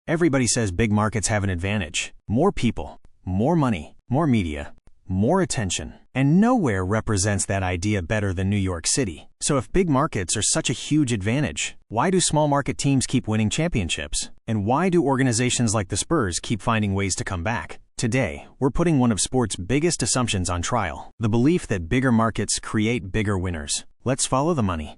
Everybody says big markets have an advantage. More people, more money, more media, more attention. And nowhere represents that idea better than New York City. So if big markets are such a huge advantage, why do small market teams keep winning championships? And why do organizations like the Spurs keep finding ways to come back? Today, we're putting one of sport's biggest assumptions on trial, the belief that bigger markets create bigger winners. Let's follow the money.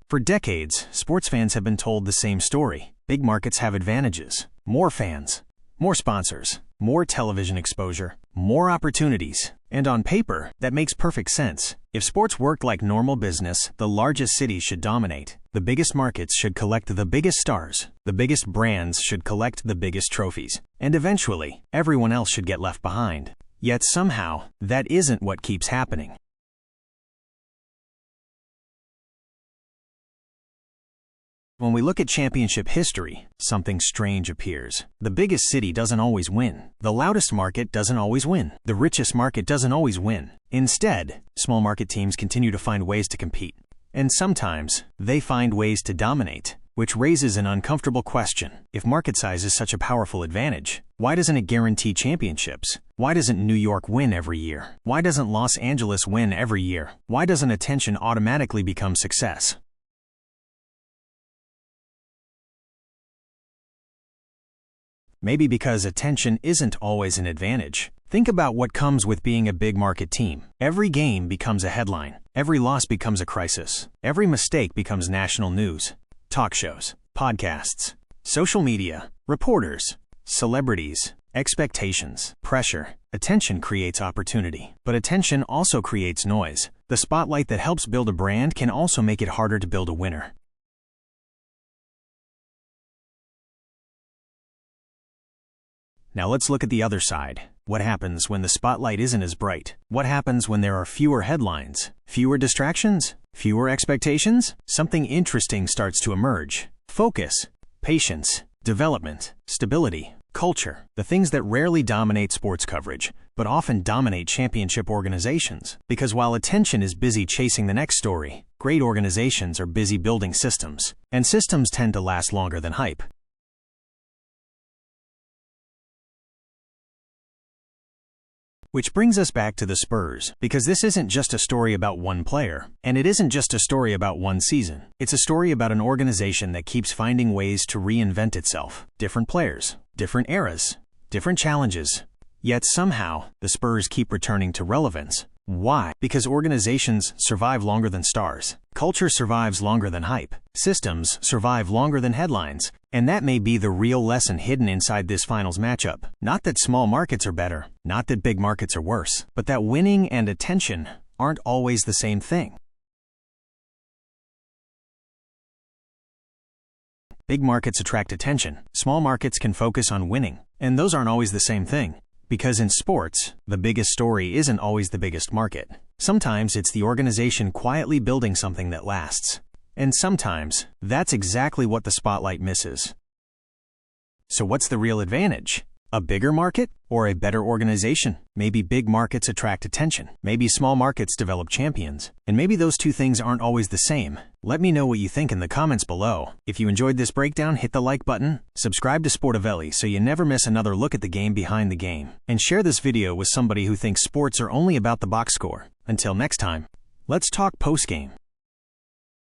For decades, sports fans have been told the same story. Big markets have advantages. More fans, more sponsors, more television exposure, more opportunities. And on paper, that makes perfect sense. If sports worked like normal business, the largest cities should dominate. The biggest markets should collect the biggest stars. The biggest brands should collect the biggest trophies. And eventually, everyone else should get left behind. Yet somehow, that isn't what keeps happening. When we look at championship history, something strange appears. The biggest city doesn't always win. The loudest market doesn't always win. The richest market doesn't always win. Instead, small market teams continue to find ways to compete. And sometimes, they find ways to dominate, which raises an uncomfortable question. If market size is such a powerful advantage, why doesn't it guarantee championships? Why doesn't New York win every year? Why doesn't Los Angeles win every year? Why doesn't attention automatically become success? Maybe because attention isn't always an advantage. Think about what comes with being a big market team. Every game becomes a headline. Every loss becomes a crisis. Every mistake becomes national news. Talk shows, podcasts, social media, reporters, celebrities, expectations, pressure. Attention creates opportunity. But attention also creates noise. The spotlight that helps build a brand can also make it harder to build a winner. Now let's look at the other side. What happens when the spotlight isn't as bright? What happens when there are fewer headlines, fewer distractions, fewer expectations? Something interesting starts to emerge. Focus, patience, development, stability, culture. The things that rarely dominate sports coverage, but often dominate championship organizations. Because while attention is busy chasing the next story, great organizations are busy building systems. And systems tend to last longer than hype. Which brings us back to the Spurs, because this isn't just a story about one player, and it isn't just a story about one season. It's a story about an organization that keeps finding ways to reinvent itself. Different players, different eras, different challenges. Yet somehow, the Spurs keep returning to relevance. Why? Because organizations survive longer than stars. Culture survives longer than hype. Systems survive longer than headlines. And that may be the real lesson hidden inside this finals matchup. Not that small markets are better, not that big markets are worse, but that winning and attention aren't always the same thing. Big markets attract attention. Small markets can focus on winning. And those aren't always the same thing. Because in sports, the biggest story isn't always the biggest market. Sometimes it's the organization quietly building something that lasts. And sometimes, that's exactly what the spotlight misses. So what's the real advantage? A bigger market or a better organization? Maybe big markets attract attention. Maybe small markets develop champions. And maybe those two things aren't always the same. Let me know what you think in the comments below. If you enjoyed this breakdown, hit the like button, subscribe to Sportivelli so you never miss another look at the game behind the game, and share this video with somebody who thinks sports are only about the box score. Until next time, let's talk post-game.